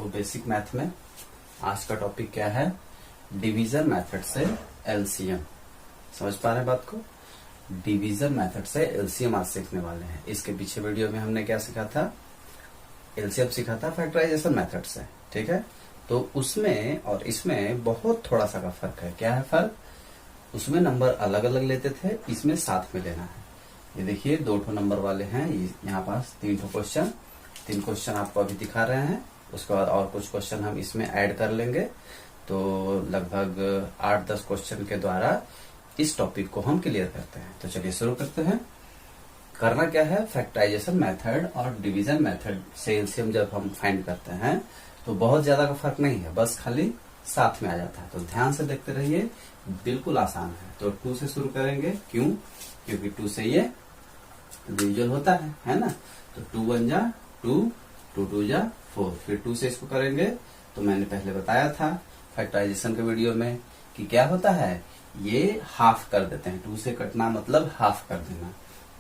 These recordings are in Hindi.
बेसिक मैथ में आज का टॉपिक क्या है? डिवीजन मेथड से एलसीएम। समझ पा रहे हैं बात को? डिवीजन मेथड से एलसीएम आज सीखने वाले हैं। इसके पीछे वीडियो में हमने क्या सीखा था? एलसीएम सीखा था फैक्टराइजेशन मेथड से, ठीक है। तो उसमें और इसमें बहुत थोड़ा सा का फर्क है। क्या है फर्क? उसमें नंबर अलग अलग लेते थे, इसमें साथ में लेना है। ये देखिए 2 नंबर वाले हैं, यहाँ पास 3 क्वेश्चन, 3 क्वेश्चन आपको अभी दिखा रहे हैं। उसके बाद और कुछ क्वेश्चन हम इसमें ऐड कर लेंगे, तो लगभग 8-10 क्वेश्चन के द्वारा इस टॉपिक को हम क्लियर करते हैं। तो चलिए शुरू करते हैं। करना क्या है? फैक्टराइजेशन मेथड और डिवीजन मेथड से एलसीएम जब हम फाइंड करते हैं तो बहुत ज्यादा का फर्क नहीं है, बस खाली साथ में आ जाता है। तो ध्यान से देखते रहिए, बिल्कुल आसान है। तो 2 से शुरू करेंगे। क्यों? क्योंकि 2 से ये डिविजन होता है ना। तो 2 1 जा 2, 2 2 जा 4। फिर 2 से इसको करेंगे। तो मैंने पहले बताया था फैक्टराइजेशन के वीडियो में कि क्या होता है, ये हाफ कर देते हैं। 2 से कटना मतलब हाफ कर देना।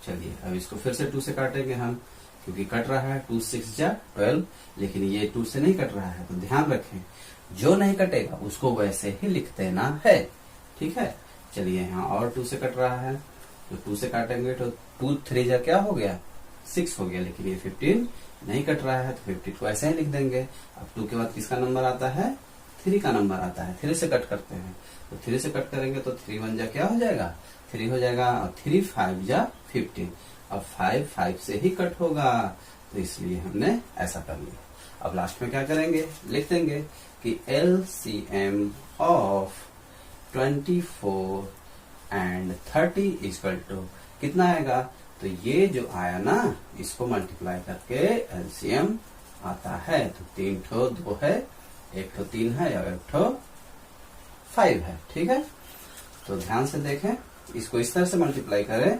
चलिए अब इसको फिर से 2 से काटेंगे हम, क्योंकि कट रहा है। 2 6 जा 12, लेकिन ये 2 से नहीं कट रहा है। तो ध्यान रखें, जो नहीं कटेगा उसको वैसे ही लिख देना है, ठीक है। चलिए यहाँ और 2 से कट रहा है, तो 2 से काटेंगे तो 2 3 जा क्या हो गया? 6 हो गया। लेकिन ये 15 नहीं कट रहा है, तो 50 को ऐसे ही लिख देंगे। अब 2 के बाद किसका नंबर आता है? 3 का नंबर आता है। 3 से कट करते हैं, तो 3 से कट करेंगे तो 3 1 जा क्या हो जाएगा? 3 हो जाएगा। और 3 5 जा 15। अब 5 5 से ही कट होगा, तो इसलिए हमने ऐसा कर लिया। अब लास्ट में क्या करेंगे? लिख देंगे कि LCM of 24 and 30 equal to कितना आएगा? तो ये जो आया ना, इसको मल्टीप्लाई करके एलसीएम आता है। तो 3 ठो 2 है, 1 ठो 3 है और 1 ठो 5 है, ठीक है। तो ध्यान से देखें, इसको इस तरह से मल्टीप्लाई करें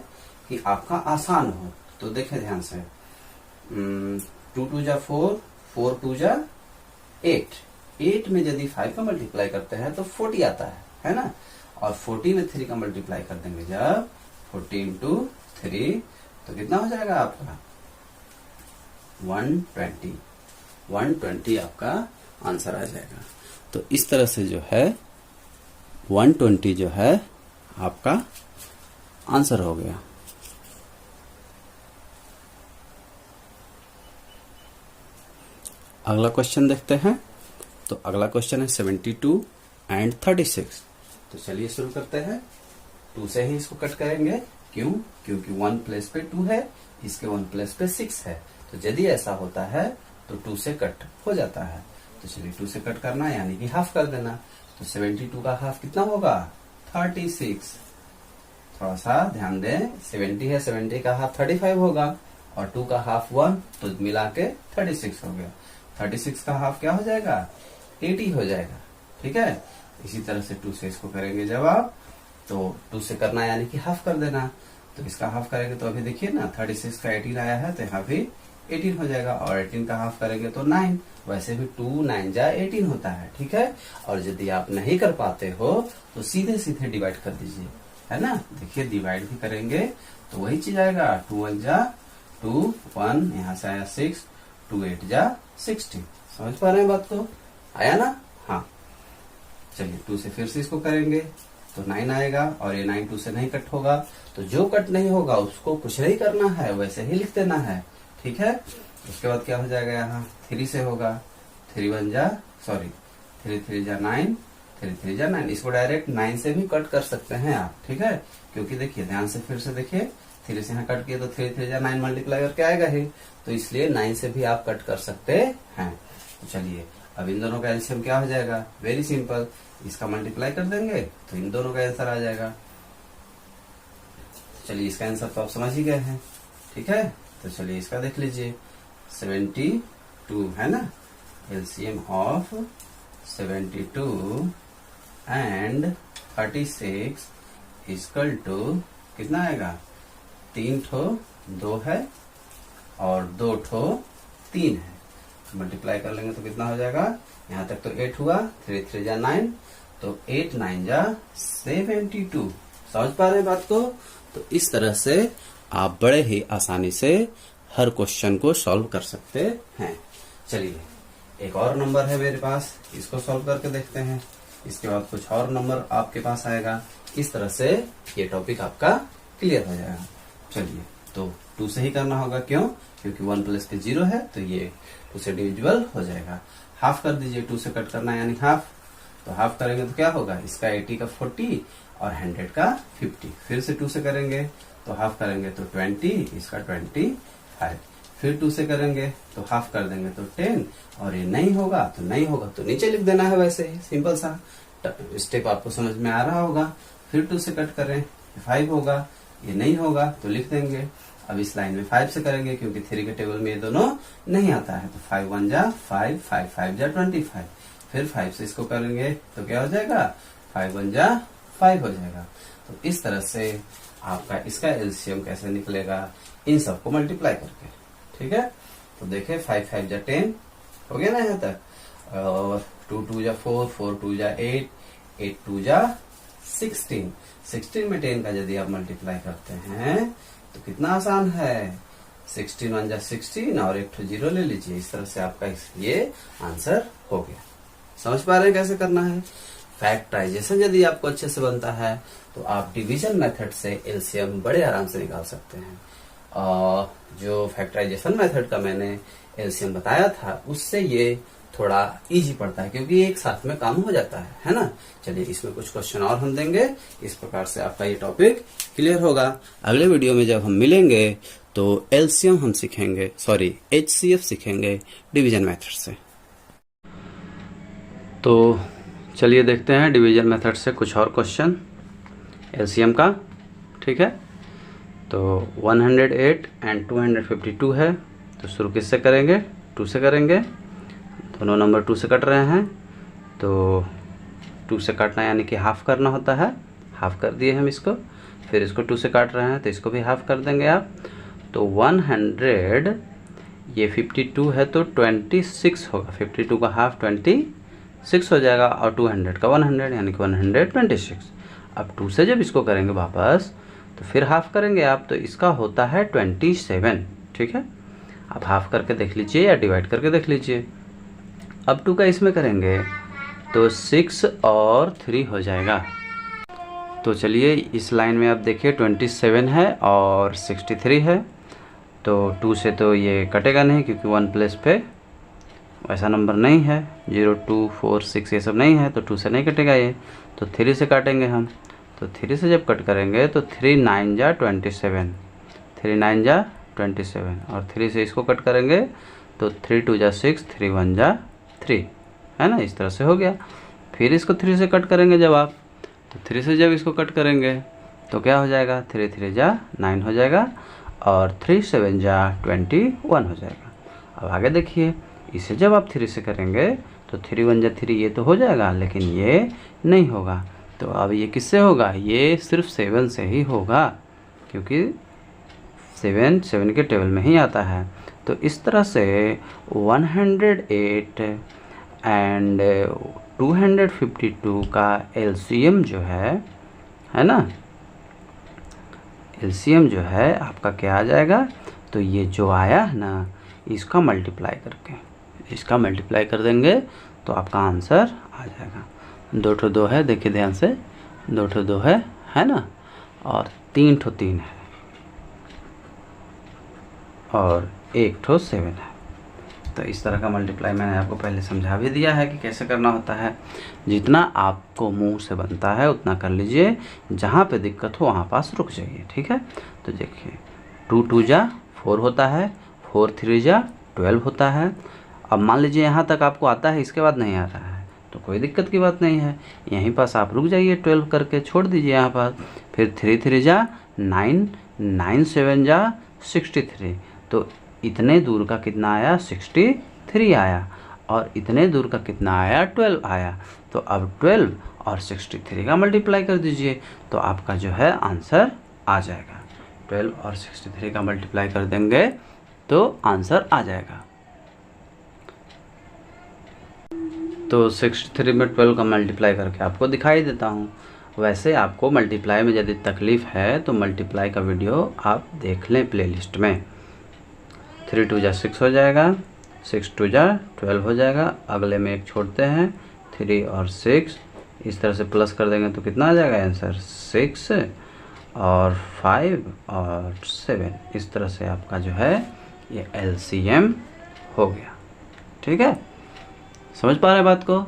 कि आपका आसान हो। तो देखें ध्यान से, 2 2 जा 4, 4 2 जा 8। 8 में यदि 5 का मल्टीप्लाई करते हैं तो 40 आता है ना। और 40 में 3 का मल्टीप्लाई कर देंगे जब 14 into 3, तो कितना हो जाएगा आपका? 120। 120 आपका आंसर आ जाएगा। तो इस तरह से जो है 120 जो है आपका आंसर हो गया। अगला क्वेश्चन देखते हैं। तो अगला क्वेश्चन है 72 एंड 36। तो चलिए शुरू करते हैं। 2 से ही इसको कट करेंगे। क्यों? क्योंकि 1 प्लेस पे 2 है, इसके 1 प्लेस पे 6 है। तो यदि ऐसा होता है तो 2 से कट हो जाता है। तो चलिए 2 से कट करना यानी कि हाफ कर देना। तो 72 का हाफ कितना होगा? 36। थोड़ा सा ध्यान दें, 70 है, 70 का हाफ 35 होगा और 2 का हाफ 1, तो मिला के 36 हो गया। 36 का हाफ क्या हो जाएगा? 80 हो जाएगा, ठीक है। इसी तरह से 2 से इसको करेंगे जब आप, तो 2 से करना यानी कि हाफ कर देना। तो इसका हाफ करेंगे तो अभी देखिए ना, 36 का 18 आया है, तो यहाँ भी 18 हो जाएगा। और 18 का हाफ करेंगे तो 9। वैसे भी 2 9 जा 18 होता है, ठीक है। और यदि आप नहीं कर पाते हो तो सीधे सीधे डिवाइड कर दीजिए, है ना। देखिए डिवाइड भी करेंगे तो वही चीज आएगा। 2 1 जा 2, 1 यहाँ से आया 6, 2 8 जा 16। समझ पा रहे हैं बात को? आया ना? हाँ। चलिए 2 से फिर से इसको करेंगे तो 9 आएगा, और ये 9 2 से नहीं कट होगा। तो जो कट नहीं होगा उसको कुछ नहीं करना है, वैसे ही लिख देना है, ठीक है। उसके बाद क्या हो जाएगा? यहाँ 3 से होगा। 3 1 जा 3 3 जा 9, 3 3 जा 9। इसको डायरेक्ट 9 से भी कट कर सकते हैं आप, ठीक है। क्योंकि देखिए ध्यान से फिर से देखिए, 3 से यहाँ कट किए तो 3 3 जा 9 मल्टीप्लाई करके आएगा ही। तो इसलिए 9 से भी आप कट कर सकते हैं। तो चलिए अब इन दोनों का एलसीएम क्या हो जाएगा? वेरी सिंपल, इसका मल्टीप्लाई कर देंगे तो इन दोनों का आंसर आ जाएगा। चलिए इसका आंसर तो आप समझ ही गए हैं, ठीक है। तो चलिए इसका देख लीजिए, 72 है ना। LCM of 72 and 36 equal to कितना आएगा? 3 ठो 2 है और 2 ठो 3 है। मल्टीप्लाई कर लेंगे तो कितना हो जाएगा? यहाँ तक तो 8 हुआ, 3 3 जा 9, तो 8 9 जा 72। समझ पा रहे हैं बात को? तो इस तरह से आप बड़े ही आसानी से हर क्वेश्चन को सॉल्व कर सकते हैं। चलिए एक और नंबर है मेरे पास, इसको सॉल्व करके देखते हैं। इसके बाद कुछ और नंबर आपके पास आएगा। इस तरह से ये टॉपिक आपका क्लियर हो जाएगा। चलिए, तो 2 से ही करना होगा, क्यों? क्योंकि 1 प्लस के 0 है, तो ये 2 से डिविजिबल हो जाएगा। हाफ कर दीजिए, 2 से कट करना है यानी हाफ। तो हाफ करेंगे तो क्या होगा, इसका 80 का 40 और 100 का 50। फिर से 2 से करेंगे तो हाफ करेंगे तो 20, इसका 25। फिर 2 से करेंगे तो हाफ कर देंगे तो 10, और ये नहीं होगा तो नहीं होगा, तो नीचे लिख देना है। वैसे ही सिंपल सा स्टेप आपको समझ में आ रहा होगा। फिर 2 से कट करें, 5 होगा, ये नहीं होगा तो लिख देंगे। अब इस लाइन में 5 से करेंगे, क्योंकि 3 के टेबल में ये दोनों नहीं आता है, तो 5 1 जा 5, 5 5 जा 25। फिर 5 से इसको करेंगे तो क्या हो जाएगा, 5 1 जा 5 हो जाएगा। तो इस तरह से आपका इसका एलसीएम कैसे निकलेगा, इन सबको मल्टीप्लाई करके। ठीक है, तो देखें 5 5 जा 10 हो गया ना यहाँ तक, और 2 2 जा 4, 4 2 जा 8, 8 2 जा 16। 16 में 10 का यदि आप मल्टीप्लाई करते हैं तो कितना आसान है, 16 1 जा 16 और एक 0 ले लीजिए। इस तरह से आपका ये आंसर हो गया। समझ पा रहे हैं कैसे करना है। फैक्टराइजेशन यदि आपको अच्छे से बनता है तो आप डिवीजन मेथड से एलसीएम बड़े आराम से निकाल सकते हैं। जो फैक्टराइजेशन मेथड का मैंने एलसीएम बताया था, उससे ये थोड़ा इजी पड़ता है, क्योंकि एक साथ में काम हो जाता है ना। चलिए, इसमें कुछ क्वेश्चन और हम देंगे। इस प्रकार से आपका ये टॉपिक क्लियर होगा। अगले वीडियो में जब हम मिलेंगे तो एलसीएम हम सीखेंगे, सॉरी एचसीएफ सीखेंगे डिवीजन मेथड से। तो चलिए देखते हैं डिवीजन मेथड से कुछ और क्वेश्चन एलसीएम का। ठीक है, तो 108 एंड 252 है, तो शुरू किससे करेंगे, 2 से करेंगे। दोनों नंबर 2 से कट रहे हैं, तो 2 से काटना यानी कि हाफ करना होता है। हाफ कर दिए हम इसको, फिर इसको 2 से काट रहे हैं तो इसको भी हाफ कर देंगे आप। तो 100, ये 52 है तो 26 होगा, 52 का हाफ 26 हो जाएगा, और 200 का 100 यानी कि 126। अब 2 से जब इसको करेंगे वापस तो फिर हाफ करेंगे आप, तो इसका होता है 27। ठीक है, आप हाफ करके देख लीजिए या डिवाइड करके देख लीजिए। अब 2 का इसमें करेंगे तो 6 और 3 हो जाएगा। तो चलिए, इस लाइन में आप देखिए 27 है और 63 है, तो 2 से तो ये कटेगा नहीं, क्योंकि 1 प्लस पे वैसा नंबर नहीं है, 0 2 4 6 ये सब नहीं है, तो 2 से नहीं कटेगा ये। तो 3 से काटेंगे हम, तो 3 से जब कट करेंगे तो 3 9 जा 27, 3 9 जा 27, और 3 से इसको कट करेंगे तो 3 2 जा 6, 3 1 जा 3, है ना। इस तरह से हो गया। फिर इसको 3 से कट करेंगे जब आप, तो 3 से जब इसको कट करेंगे तो क्या हो जाएगा, 3 3 जा 9 हो जाएगा, और 3 7 जा 21 हो जाएगा। अब आगे देखिए, इसे जब आप 3 से करेंगे तो 3 1 जा 3 ये तो हो जाएगा, लेकिन ये नहीं होगा। तो अब ये किससे होगा, ये सिर्फ 7 से ही होगा, क्योंकि 7 के टेबल में ही आता है। तो इस तरह से 108 एंड 252 का एलसीएम जो है ना, एलसीएम जो है आपका क्या आ जाएगा, तो ये जो आया है ना, इसका मल्टीप्लाई करके, इसका मल्टीप्लाई कर देंगे तो आपका आंसर आ जाएगा। 2 ठो 2 है, देखिए ध्यान से, 2 ठो 2 है ना, और 3 ठो 3 है, और 1 ठो 7 है। तो इस तरह का मल्टीप्लाई मैंने आपको पहले समझा भी दिया है कि कैसे करना होता है। जितना आपको मुंह से बनता है उतना कर लीजिए, जहाँ पे दिक्कत हो वहाँ पास रुक जाइए। ठीक है, तो देखिए 2 2 जा 4 होता है, 4 3 जा 12 होता है। अब मान लीजिए यहाँ तक आपको आता है, इसके बाद नहीं आ रहा है, तो कोई दिक्कत की बात नहीं है, यहीं पास आप रुक जाइए, 12 करके छोड़ दीजिए यहाँ पर। फिर 3 3 जा 9, 9 7 जा 63, तो इतने दूर का कितना आया, 63 आया, और इतने दूर का कितना आया, 12 आया। तो अब 12 और 63 का मल्टीप्लाई कर दीजिए, तो आपका जो है आंसर आ जाएगा। 12 और 63 का मल्टीप्लाई कर देंगे तो आंसर आ जाएगा। तो 63 में 12 का मल्टीप्लाई करके आपको दिखाई देता हूँ। वैसे आपको मल्टीप्लाई में यदि तकलीफ़ है तो मल्टीप्लाई का वीडियो आप देख लें प्लेलिस्ट में। 3 2 जा 6 हो जाएगा, 6 2 जा 12 हो जाएगा। अगले में एक छोड़ते हैं 3 और 6, इस तरह से प्लस कर देंगे तो कितना आ जाएगा आंसर 6 और 5 और 7। इस तरह से आपका जो है ये LCM हो गया। ठीक है, समझ पा रहे हैं बात को।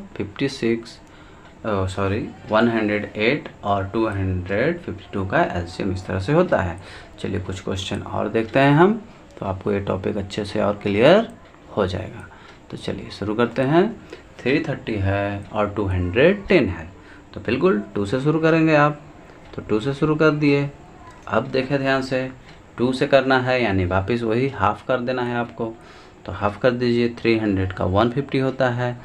108 और 252 का LCM इस तरह से होता है। चलिए कुछ क्वेश्चन और देखते हैं हम, तो आपको ये टॉपिक अच्छे से और क्लियर हो जाएगा। तो चलिए शुरू करते हैं। 330 है और 210 है, तो बिल्कुल 2 से शुरू करेंगे आप, तो 2 से शुरू कर दिए। अब देखें ध्यान से, 2 से करना है यानी वापस वही हाफ कर देना है आपको, तो हाफ कर दीजिए। 300 का 150 होता है,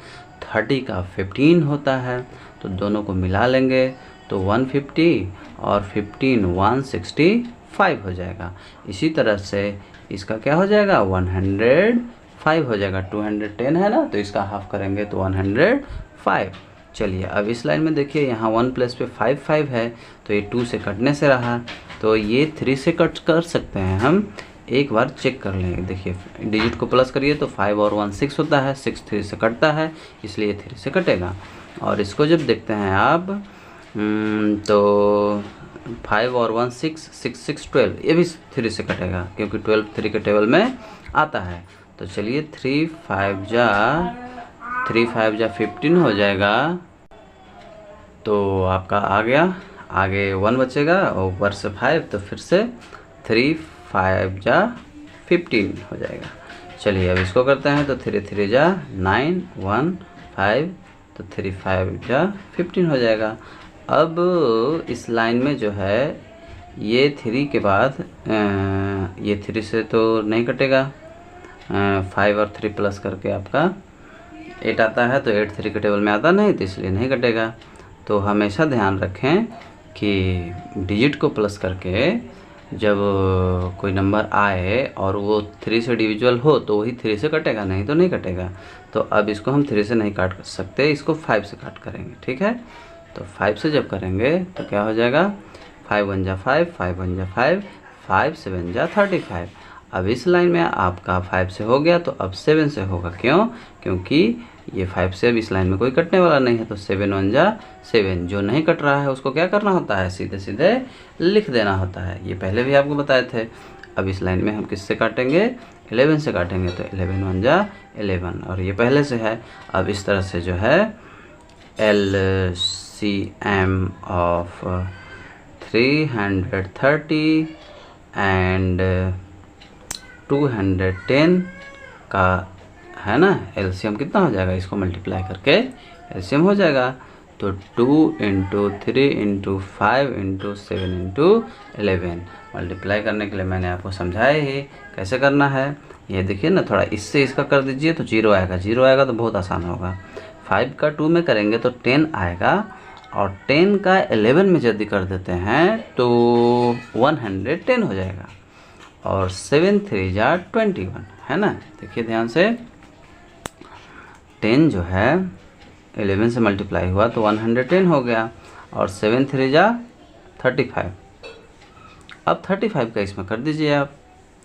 30 का 15 होता है, तो दोनों को मिला लेंगे तो 150 और 15 165 हो जाएगा। इसी तरह से इसका क्या हो जाएगा 105 हो जाएगा। 210 है ना, तो इसका हाफ करेंगे तो 105। चलिए अब इस लाइन में देखिए, यहाँ 1 प्लस पे 5 है, तो ये 2 से कटने से रहा, तो ये 3 से कट कर सकते हैं हम। एक बार चेक कर लेंगे। देखिए डिजिट को प्लस करिए तो 5 और 1 6 होता है, 6 3 से कटता है, इसलिए 3 से कटेगा। और इसको जब देखते हैं आप तो 5 और 1 6 6 6 12, ये भी 3 से कटेगा क्योंकि 12 3 के टेबल में आता है। तो चलिए 3 5 जा 15 हो जाएगा, तो आपका आ गया। आगे 1 बचेगा और ऊपर से 5, तो फिर से 3 5 जा 15 हो जाएगा। चलिए अब इसको करते हैं, तो 3 3 जा 9 1 5, तो 3 5 जा 15 हो जाएगा। अब इस लाइन में जो है ये 3 के बाद ये 3 से तो नहीं कटेगा, 5 और 3 प्लस करके आपका 8 आता है, तो 8 3 के टेबल में आता नहीं, तो इसलिए नहीं कटेगा। तो हमेशा ध्यान रखें कि डिजिट को प्लस करके जब कोई नंबर आए और वो 3 से डिविजुअल हो तो वही 3 से कटेगा, नहीं तो नहीं कटेगा। तो अब इसको हम 3 से नहीं काट सकते, इसको 5 से काट करेंगे। ठीक है, तो 5 से जब करेंगे तो क्या हो जाएगा 5 1 जा 5 5 1 जा 5 5 7 जा 35। अब इस लाइन में आपका 5 से हो गया, तो अब 7 से होगा। क्यों? क्योंकि ये 5 से अब इस लाइन में कोई कटने वाला नहीं है, तो 7 1 जा 7। जो नहीं कट रहा है उसको क्या करना होता है, सीधे सीधे लिख देना होता है। ये पहले भी आपको बताए थे। अब इस लाइन में हम किससे काटेंगे 11 से काटेंगे, तो 11 1 जा 11, और ये पहले से है। अब इस तरह से जो है LCM ऑफ 330 एंड 210 का है ना LCM कितना हो जाएगा, इसको मल्टीप्लाई करके LCM हो जाएगा। तो 2 × 3 × 5 × 7 × 11 मल्टीप्लाई करने के लिए मैंने आपको समझाया ही कैसे करना है। ये देखिए ना, थोड़ा इससे इसका कर दीजिए तो 0 आएगा। 0 आएगा तो बहुत आसान होगा। 5 का 2 में करेंगे तो 10 आएगा, और 10 का 11 में यदि कर देते हैं तो 110 हो जाएगा। और 7 3 जा 21 है ना। देखिए ध्यान से, 10 जो है 11 से मल्टीप्लाई हुआ तो 110 हो गया, और 7 3 जा 35। अब 35 का इसमें कर दीजिए आप,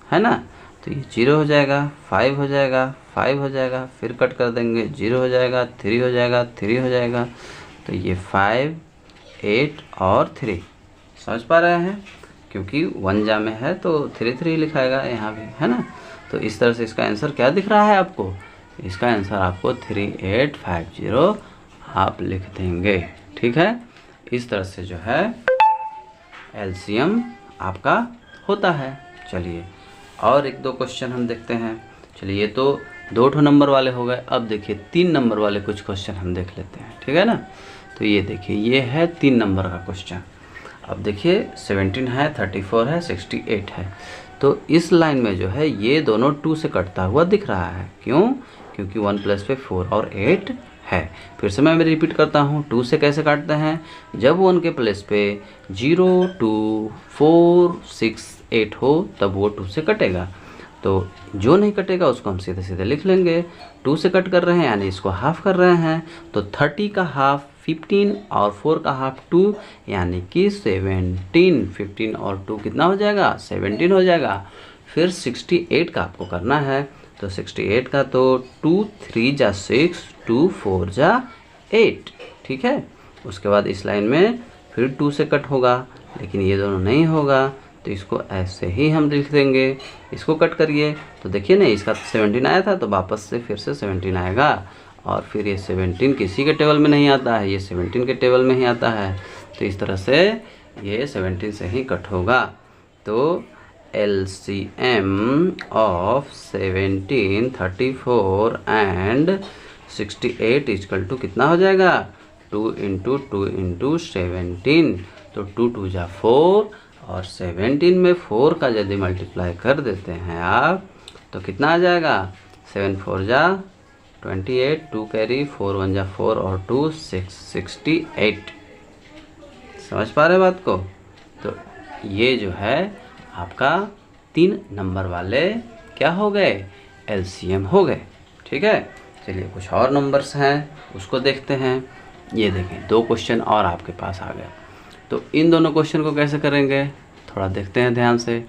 है ना। तो ये 0 हो जाएगा, 5 हो जाएगा, 5 हो जाएगा, फिर कट कर देंगे, 0 हो जाएगा, 3 हो जाएगा, 3 हो जाएगा। तो ये 5 8 और 3 समझ पा रहे हैं, क्योंकि 1 जा में है तो 3 3 लिखाएगा यहाँ भी, है ना। तो इस तरह से इसका आंसर क्या दिख रहा है आपको, इसका आंसर आपको 3850 आप लिख देंगे। ठीक है, इस तरह से जो है LCM आपका होता है। चलिए और 1 2 क्वेश्चन हम देखते हैं। चलिए ये तो 2 नंबर वाले हो गए। अब देखिए 3 नंबर वाले कुछ क्वेश्चन हम देख लेते हैं, ठीक है ना। तो ये देखिए, ये है 3 नंबर का क्वेश्चन। अब देखिए 17 है, 34 है, 68 है। तो इस लाइन में जो है ये दोनों 2 से कटता हुआ दिख रहा है। क्यों? क्योंकि 1 प्लस पे 4 और 8 है। फिर से मैं रिपीट करता हूँ, 2 से कैसे काटते हैं, जब 1 के प्लेस पे 0 2 4 6 8 हो तब वो 2 से कटेगा। तो जो नहीं कटेगा उसको हम सीधे सीधे लिख लेंगे। 2 से कट कर रहे हैं यानी इसको हाफ कर रहे हैं, तो 30 का हाफ 15 और 4 का हाफ 2 यानी कि 17। 15 और 2 कितना हो जाएगा, 17 हो जाएगा। फिर 68 का आपको करना है, तो 68 का तो 2 3 जा 6, 2 4 जा 8, ठीक है। उसके बाद इस लाइन में फिर 2 से कट होगा, लेकिन ये दोनों नहीं होगा, तो इसको ऐसे ही हम लिख देंगे। इसको कट करिए तो देखिए ना, इसका 17 आया था तो वापस से फिर से 17 आएगा, और फिर ये 17 किसी के टेबल में नहीं आता है, ये 17 के टेबल में ही आता है, तो इस तरह से ये 17 से ही कट होगा। तो LCM of 17, 34 and 68 equal to कितना हो जाएगा, 2 इंटू 2 इंटू 17, तो 2 2 जा 4, और 17 में 4 का यदि मल्टीप्लाई कर देते हैं आप तो कितना आ जाएगा, 7 4 जा 28, 2 कैरी, 4 1 जा 4 और 2 6, 68। समझ पा रहे बात को। तो ये जो है आपका 3 नंबर वाले क्या हो गए, LCM हो गए, ठीक है। चलिए कुछ और नंबर्स हैं उसको देखते हैं। ये देखें 2 क्वेश्चन और आपके पास आ गया, तो इन दोनों क्वेश्चन को कैसे करेंगे थोड़ा देखते हैं ध्यान से।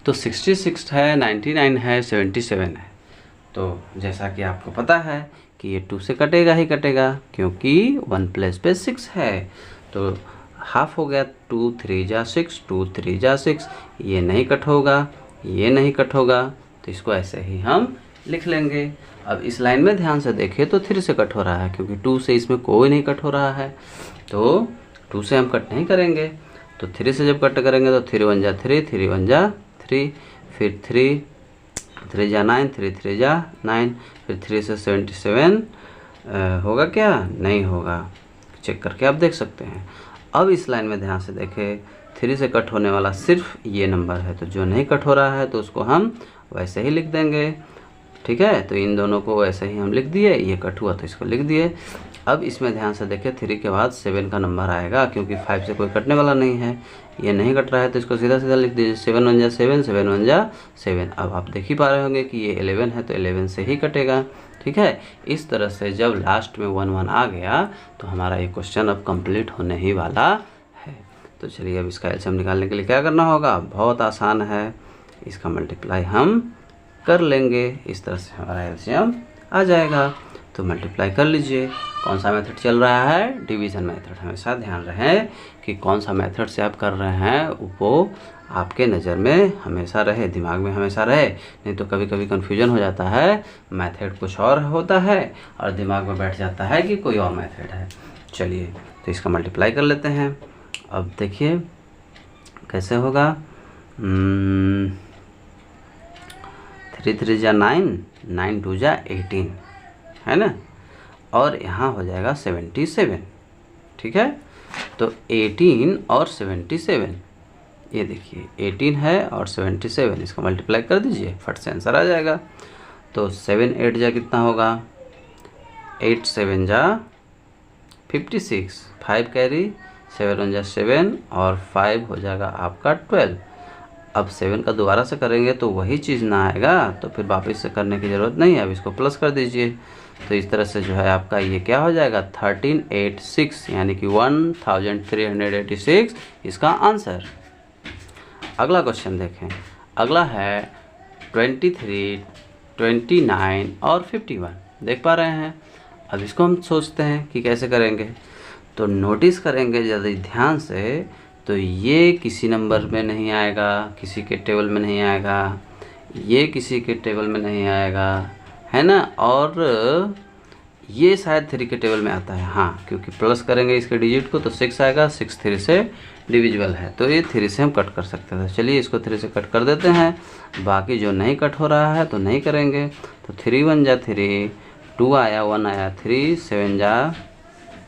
तो 66 है, 99 है, 77 है। तो जैसा कि आपको पता है कि ये 2 से कटेगा ही कटेगा, क्योंकि 1 प्लस पे 6 है, तो हाफ हो गया, 2 3 जा 6, 2 3 जा 6, ये नहीं कट होगा, ये नहीं कट होगा, तो इसको ऐसे ही हम लिख लेंगे। अब इस लाइन में ध्यान से देखिए तो 3 से कट हो रहा है, क्योंकि 2 से इसमें कोई नहीं कट हो रहा है, तो 2 से हम कट नहीं करेंगे। तो 3 से जब कट करेंगे तो 3 1 जा 3, 3 1 जा 3, फिर 3 3 जा 9, 3 3 जा 9, फिर 3 से 77 होगा क्या, नहीं होगा, चेक करके आप देख सकते हैं। अब इस लाइन में ध्यान से देखें, 3 से कट होने वाला सिर्फ ये नंबर है, तो जो नहीं कट हो रहा है तो उसको हम वैसे ही लिख देंगे, ठीक है। तो इन दोनों को वैसे ही हम लिख दिए, ये कट हुआ तो इसको लिख दिए। अब इसमें ध्यान से देखिए 3 के बाद 7 का नंबर आएगा, क्योंकि 5 से कोई कटने वाला नहीं है, ये नहीं कट रहा है, तो इसको सीधा सीधा लिख दीजिए, 7 1 जा 7, 7 1 जा 7। अब आप देख ही पा रहे होंगे कि ये 11 है, तो 11 से ही कटेगा, ठीक है। इस तरह से जब लास्ट में 1 1 आ गया तो हमारा ये क्वेश्चन अब कंप्लीट होने ही वाला है। तो चलिए अब इसका एलसीएम निकालने के लिए क्या करना होगा, बहुत आसान है, इसका मल्टीप्लाई हम कर लेंगे, इस तरह से हमारा एलसीएम आ जाएगा। तो मल्टीप्लाई कर लीजिए। कौन सा मेथड चल रहा है, डिवीज़न मेथड। हमेशा ध्यान रहे कि कौन सा मेथड से आप कर रहे हैं वो आपके नज़र में हमेशा रहे, दिमाग में हमेशा रहे, नहीं तो कभी कभी कन्फ्यूजन हो जाता है, मेथड कुछ और होता है और दिमाग में बैठ जाता है कि कोई और मेथड है। चलिए तो इसका मल्टीप्लाई कर लेते हैं। अब देखिए कैसे होगा, 3 3 जा 9, 9 2 जा 18 है ना, और यहाँ हो जाएगा 77, ठीक है। तो 18 और 77, ये देखिए 18 है और 77, इसको मल्टीप्लाई कर दीजिए, फट से आंसर आ जाएगा। तो 7 8 जा कितना होगा, 8 7 जा 56, 5 कैरी, 7 1 जा 7 और 5 हो जाएगा आपका 12। अब 7 का दोबारा से करेंगे तो वही चीज़ ना आएगा, तो फिर वापस से करने की ज़रूरत नहीं है, अब इसको प्लस कर दीजिए। तो इस तरह से जो है आपका ये क्या हो जाएगा, 1386, यानी कि 1386 इसका आंसर। अगला क्वेश्चन देखें, अगला है 23, 29 और 51, देख पा रहे हैं। अब इसको हम सोचते हैं कि कैसे करेंगे, तो नोटिस करेंगे यदि ध्यान से, तो ये किसी नंबर में नहीं आएगा, किसी के टेबल में नहीं आएगा, ये किसी के टेबल में नहीं आएगा, है ना, और ये शायद 3 के टेबल में आता है, हाँ, क्योंकि प्लस करेंगे इसके डिजिट को तो 6 आएगा, 6 3 से डिविजिबल है, तो ये 3 से हम कट कर सकते हैं। चलिए इसको 3 से कट कर देते हैं, बाकी जो नहीं कट हो रहा है तो नहीं करेंगे। तो 3 1 जा 3, 2 आया, 1 आया, 3 7 जा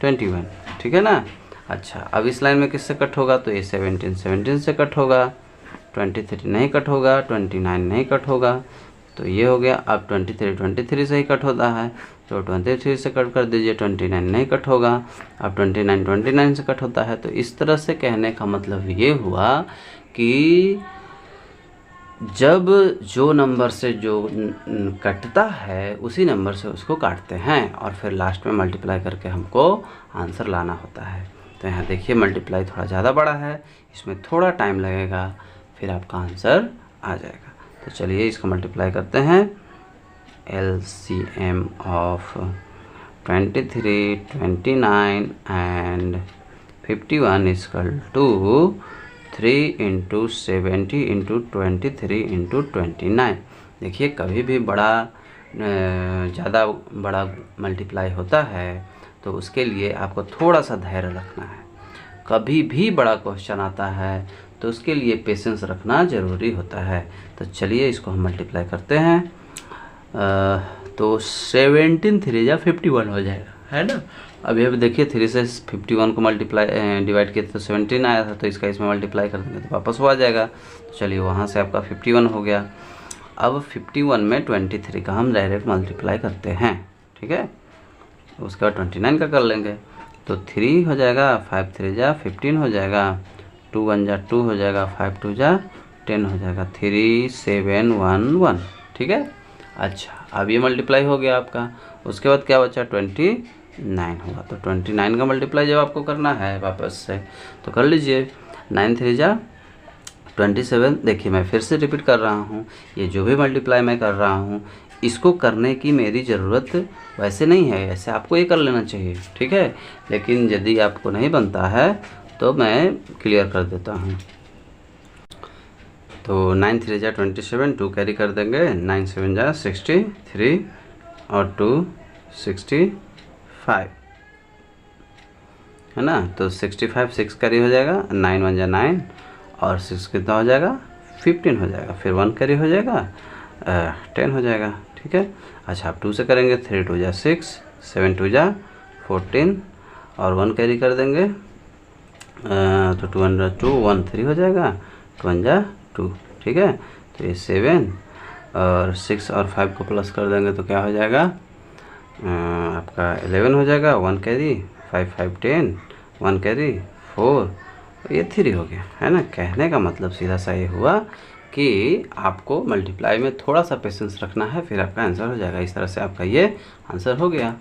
21, ठीक है ना। अच्छा अब इस लाइन में किससे कट होगा, तो ये 17 से कट होगा, 23 नहीं कट होगा, 29 नहीं कट होगा, तो ये हो गया। अब 23 से ही कट होता है, तो 23 से कट कर दीजिए, 29 नहीं कट होगा। अब 29 से कट होता है। तो इस तरह से कहने का मतलब ये हुआ कि जब जो नंबर से जो कटता है उसी नंबर से उसको काटते हैं और फिर लास्ट में मल्टीप्लाई करके हमको आंसर लाना होता है। तो यहाँ देखिए मल्टीप्लाई थोड़ा ज़्यादा बड़ा है, इसमें थोड़ा टाइम लगेगा, फिर आपका आंसर आ जाएगा। तो चलिए इसका मल्टीप्लाई करते हैं। LCM of 23, 29 and 51 is equal to 3 into 70 into 23 into 29। देखिए कभी भी बड़ा ज़्यादा बड़ा मल्टीप्लाई होता है तो उसके लिए आपको थोड़ा सा धैर्य रखना है। कभी भी बड़ा क्वेश्चन आता है तो उसके लिए पेशेंस रखना ज़रूरी होता है। तो चलिए इसको हम मल्टीप्लाई करते हैं। तो 17 3 या 51 हो जाएगा, है ना। अभी देखिए 3 से 51 को मल्टीप्लाई डिवाइड किया तो 17 आया था, तो इसका इसमें मल्टीप्लाई कर देंगे तो वापस वो आ जाएगा। तो चलिए वहाँ से आपका 51 हो गया। अब 51 में 23 का हम डायरेक्ट मल्टीप्लाई करते हैं, ठीक है। उसके बाद 29 का कर लेंगे तो 3 हो जाएगा, 5 3 जा 15 हो जाएगा, 2 1 जा 2 हो जाएगा, 5 2 जा 10 हो जाएगा, 3 7 1 1, ठीक है। अच्छा अब ये मल्टीप्लाई हो गया आपका। उसके बाद क्या बचा, 29 होगा। तो 29 का मल्टीप्लाई जब आपको करना है वापस से तो कर लीजिए। 9 3 जा 27। देखिए मैं फिर से रिपीट कर रहा हूँ, ये जो भी मल्टीप्लाई मैं कर रहा हूँ इसको करने की मेरी ज़रूरत वैसे नहीं है, ऐसे आपको ये कर लेना चाहिए, ठीक है। लेकिन यदि आपको नहीं बनता है तो मैं क्लियर कर देता हूँ। तो 9 3 जा 27, 2 कैरी कर देंगे, 9 7 जा 63 और 2 65, है ना। तो 65 6 कैरी हो जाएगा, 9 1 जा 9 और 6 कितना हो जाएगा, 15 हो जाएगा। फिर 1 कैरी हो जाएगा, 10 हो जाएगा, ठीक है। अच्छा आप 2 से करेंगे, 3 2 जा 6, 7 2 जा 14 और 1 कैरी कर देंगे तो 2 1 2 1 3 हो जाएगा, 2 1 जा 2, ठीक है। तो ये 7 और 6 और 5 को प्लस कर देंगे तो क्या हो जाएगा आपका 11 हो जाएगा। 1 कैरी, 5 5 10, 1 कैरी 4, ये 3 हो गया, है ना। कहने का मतलब सीधा सा ये हुआ कि आपको मल्टीप्लाई में थोड़ा सा पेशेंस रखना है, फिर आपका आंसर हो जाएगा। इस तरह से आपका ये आंसर हो गया।